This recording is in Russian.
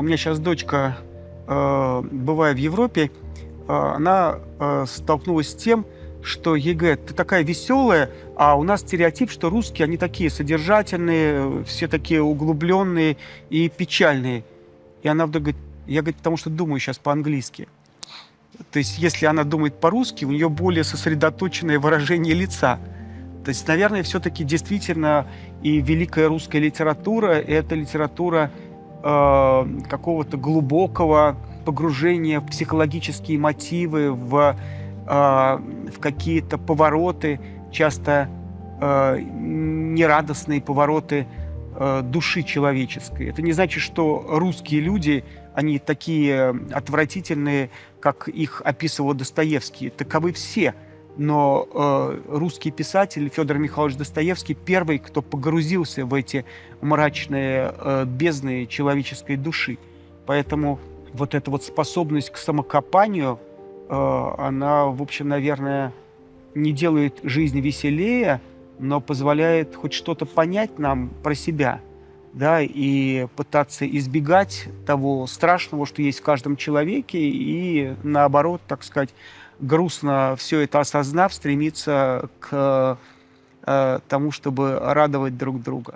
у меня сейчас дочка, бывая в Европе, она столкнулась с тем, что ей говорят: ты такая веселая, а у нас стереотип, что русские, они такие содержательные, все такие углубленные и печальные. И она вдруг говорит: я, говорит, потому что думаю сейчас по-английски. То есть, если она думает по-русски, у нее более сосредоточенное выражение лица. То есть, наверное, все-таки действительно и великая русская литература – это литература какого-то глубокого погружения в психологические мотивы, в какие-то повороты, часто нерадостные повороты души человеческой. Это не значит, что русские люди, они такие отвратительные, как их описывал Достоевский. Таковы все. Но русский писатель Федор Михайлович Достоевский первый, кто погрузился в эти мрачные бездны человеческой души. Поэтому вот эта вот способность к самокопанию, она, в общем, наверное, не делает жизнь веселее, но позволяет хоть что-то понять нам про себя, да, и пытаться избегать того страшного, что есть в каждом человеке, и наоборот, так сказать, грустно все это осознав, стремиться к тому, чтобы радовать друг друга.